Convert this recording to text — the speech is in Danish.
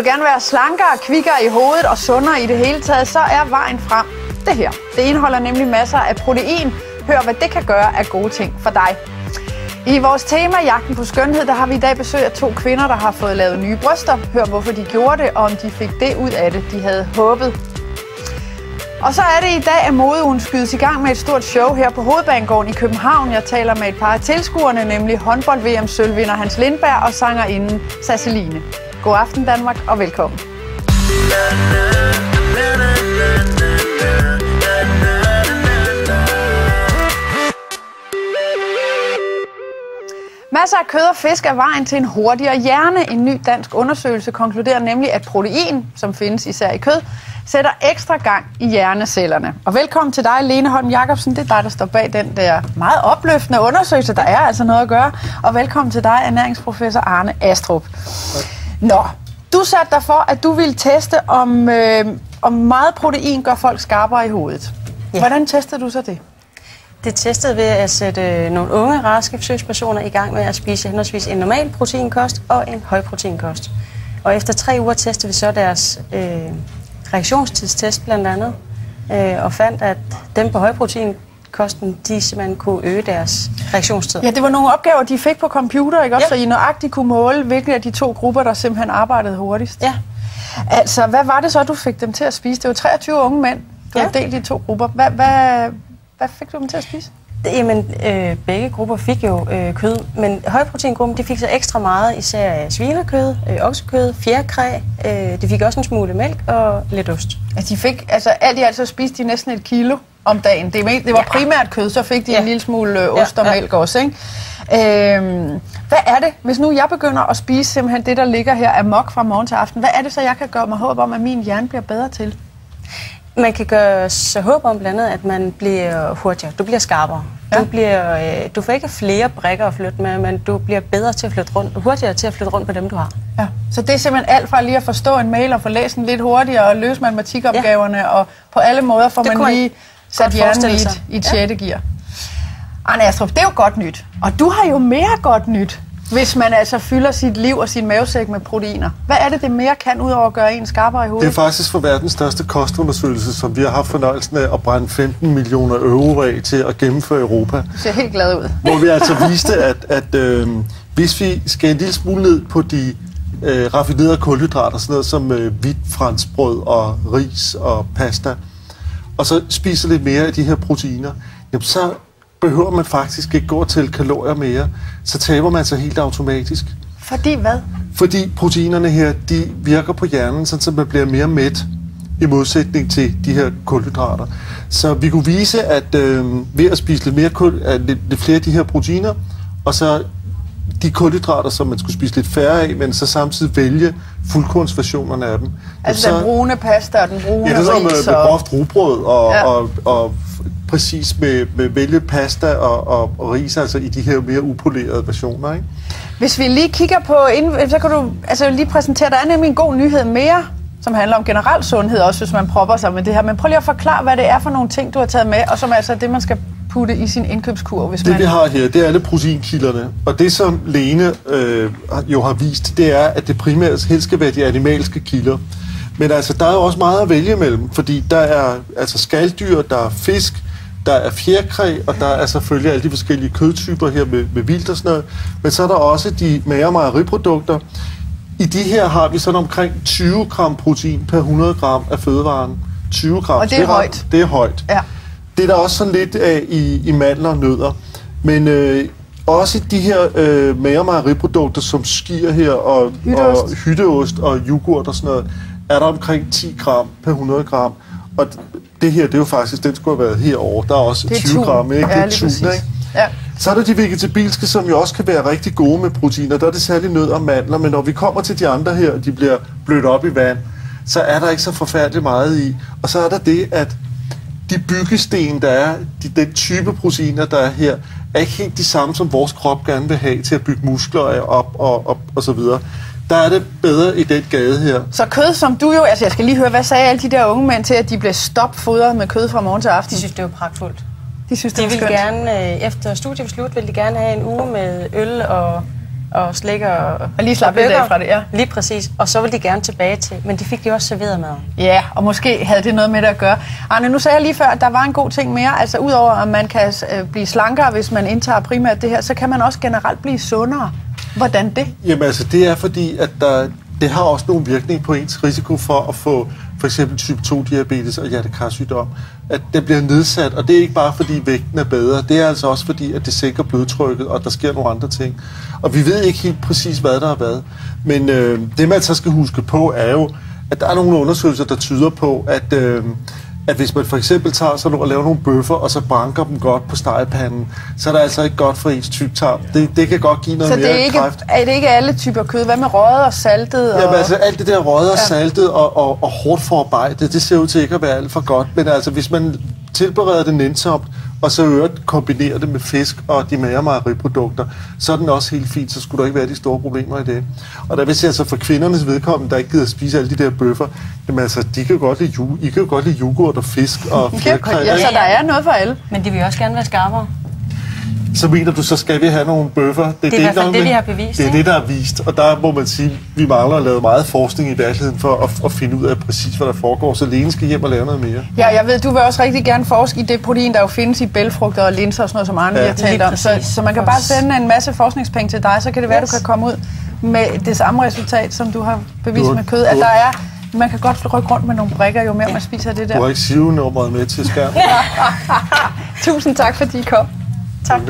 Vil du gerne være slankere, kvikkere i hovedet og sundere i det hele taget, så er vejen frem det her. Det indeholder nemlig masser af protein. Hør, hvad det kan gøre af gode ting for dig. I vores tema, Jagten på skønhed, der har vi i dag besøg af 2 kvinder, der har fået lavet nye bryster. Hør, hvorfor de gjorde det, og om de fik det ud af det, de havde håbet. Og så er det i dag, at modeugen skydes i gang med et stort show her på Hovedbanegården i København. Jeg taler med et par af tilskuerne, nemlig håndbold-VM-sølvvinder Hans Lindberg og sangerinden Sasseline. God aften Danmark, og velkommen. Masser af kød og fisk er vejen til en hurtigere hjerne. En ny dansk undersøgelse konkluderer nemlig, at protein, som findes især i kød, sætter ekstra gang i hjernecellerne. Og velkommen til dig, Lene Holm Jacobsen. Det er dig, der står bag den der meget opløftende undersøgelse. Der er altså noget at gøre. Og velkommen til dig, ernæringsprofessor Arne Astrup. Nå, du satte dig for, at du ville teste, om meget protein gør folk skarpere i hovedet. Ja. Hvordan testede du så det? Det testede ved at sætte nogle unge, raske forsøgspersoner i gang med at spise henholdsvis en normal proteinkost og en højproteinkost. Og efter 3 uger testede vi så deres reaktionstidstest blandt andet, og fandt, at dem på højproteinkosten, de simpelthen kunne øge deres reaktionstid. Ja, det var nogle opgaver, de fik på computer, ikke også? Ja. Så I nøjagtigt kunne måle, hvilke af de 2 grupper, der simpelthen arbejdede hurtigst. Ja. Altså, hvad var det så, du fik dem til at spise? Det var 23 unge mænd, du havde delt i 2 grupper. Hvad fik du dem til at spise? Jamen, begge grupper fik jo kød, men højproteingruppen, de fik så ekstra meget, især svinekød, oksekød, fjerkræ, de fik også en smule mælk og lidt ost. Altså, de fik, alt i alt så spiste de næsten 1 kilo om dagen. Det var primært kød, så fik de en lille smule ost og mælk også, ikke? Hvad er det, hvis nu jeg begynder at spise simpelthen det, der ligger her amok fra morgen til aften, hvad er det så, jeg kan gøre mig håb om, at min hjerne bliver bedre til? Man kan gøre sig håb om blandt andet, at man bliver hurtigere. Du bliver skarpere. Ja. Du får ikke flere brikker at flytte med, men du bliver bedre til at flytte rundt, hurtigere til at flytte rundt på dem, du har. Ja. Så det er simpelthen alt fra lige at forstå en mail og få læst den lidt hurtigere og løse matematikopgaverne, og på alle måder får man lige sat hjernen i et 6. gear. Arne Astrup, det er jo godt nyt. Og du har jo mere godt nyt, hvis man altså fylder sit liv og sin mavesæk med proteiner. Hvad er det mere kan, ud over at gøre en skarpere i hovedet? Det er faktisk for verdens største kostundersøgelse, som vi har haft fornøjelsen af at brænde 15 millioner euro af til at gennemføre i Europa. Du ser helt glad ud. Hvor vi altså viste, at hvis vi skal en lille smule ned på de raffinerede kulhydrater, sådan noget som hvidt franskbrød og ris og pasta, og så spiser lidt mere af de her proteiner, jamen så behøver man faktisk ikke gå og tælle kalorier mere, så taber man sig helt automatisk. Fordi hvad? Fordi proteinerne her, de virker på hjernen, så man bliver mere mæt i modsætning til de her kulhydrater. Så vi kunne vise, at ved at spise lidt flere af de her proteiner, og så de kulhydrater, som man skulle spise lidt færre af, men så samtidig vælge fuldkornsversionerne af dem. Altså den brune pasta og den brune ris. Ja, det er med groft rugbrød og præcis med vælge pasta og ris, altså i de her mere upolerede versioner, ikke? Hvis vi lige kigger på, så kan du lige præsentere, der er nemlig en god nyhed mere, som handler om generel sundhed, også hvis man propper sig med det her. Men prøv lige at forklare, hvad det er for nogle ting, du har taget med, og som altså det, man skal putte i sin indkøbskurv, hvis man... Det vi har her, det er alle proteinkilderne. Og det, som Lene jo har vist, det er, at det primært helst skal være de animalske kilder. Men altså, der er jo også meget at vælge mellem, fordi der er altså skaldyr, der er fisk, der er fjerkræ, og der er selvfølgelig alle de forskellige kødtyper her med vildt og sådan noget. Men så er der også de magre mejeriprodukter. I de her har vi sådan omkring 20 gram protein per 100 gram af fødevaren. 20 gram. Og det er højt. Det er højt. Ja. Det er der også sådan lidt af i mandler og nødder. Men også de her magre mejeriprodukter, som skier her, og hytteost og yoghurt og sådan noget, er der omkring 10 gram per 100 gram. Og det her, det er jo faktisk, den skulle have været herovre. Der er også 20 gram, ikke? Det er 1000, ikke? Ja. Så er der de vegetabilske, som jo også kan være rigtig gode med proteiner. Der er det særligt nødder og mandler, men når vi kommer til de andre her, og de bliver blødt op i vand, så er der ikke så forfærdeligt meget i. Og så er der det, at de byggesten, der er, den type proteiner, der er her, er ikke helt de samme, som vores krop gerne vil have til at bygge muskler op og så videre. Der er det bedre i den gade her. Så kød, som du jo... Altså, jeg skal lige høre, hvad sagde alle de der unge mænd til, at de blev stopfodret med kød fra morgen til aften? De synes, det var pragtfuldt. De synes, det var skønt. Gerne, efter studiebeslut, ville de gerne have en uge med øl og og slikker og lige slappe lidt af fra det, ja. Lige præcis. Og så vil de gerne tilbage til, men de fik jo også serveret mad. Ja, og måske havde det noget med det at gøre. Arne, nu sagde jeg lige før, at der var en god ting mere. Altså udover at man kan blive slankere, hvis man indtager primært det her, så kan man også generelt blive sundere. Hvordan det? Jamen altså, det er fordi, at det har også nogle virkning på ens risiko for at få for eksempel type 2-diabetes og hjertekarsygdom. At det bliver nedsat, og det er ikke bare fordi vægten er bedre, det er altså også fordi, at det sænker blodtrykket, og der sker nogle andre ting. Og vi ved ikke helt præcis, hvad der er hvad. Men det, man så skal huske på, er jo, at der er nogle undersøgelser, der tyder på, at hvis man for eksempel tager sådan og laver nogle bøffer, og så branker dem godt på stegepanden, så er det altså ikke godt for ens tyktarm. Det kan godt give noget mere kræft. Så er det ikke alle typer kød? Hvad med røget og saltet? Jamen altså, alt det der røget og saltet og hårdt forarbejdet, det ser ud til ikke at være alt for godt. Men altså, hvis man tilbereder det nænsomt, og så øvrigt kombinerer det med fisk og de magre mejeriprodukter, så er den også helt fint, så skulle der ikke være de store problemer i det. Og der vil sige, altså for kvindernes vedkommende, der ikke gider at spise alle de der bøffer, jamen altså, I kan jo godt lide yoghurt og fisk og fjerkræ. Ja, så der er noget for alle. Men de vil også gerne være skarpere. Så mener du, så skal vi have nogle bøffer? Det er i hvert fald det, vi har bevist. Det er det, der er vist, og der må man sige, vi mangler at lave meget forskning i virkeligheden for at finde ud af præcis, hvad der foregår, så Lene skal hjem og lave noget mere. Ja, jeg ved, du vil også rigtig gerne forske i det protein, der jo findes i bælgfrugter og linser og sådan noget, som Arne har talt om. Så man kan bare sende en masse forskningspenge til dig, så kan det være, du kan komme ud med det samme resultat, som du har bevist med kød, at der er. Man kan godt rykke rundt med nogle brikker, jo mere man spiser det der. Du har ikke sivenummeret med til skærmen. Tusind tak, fordi I kom. Tak.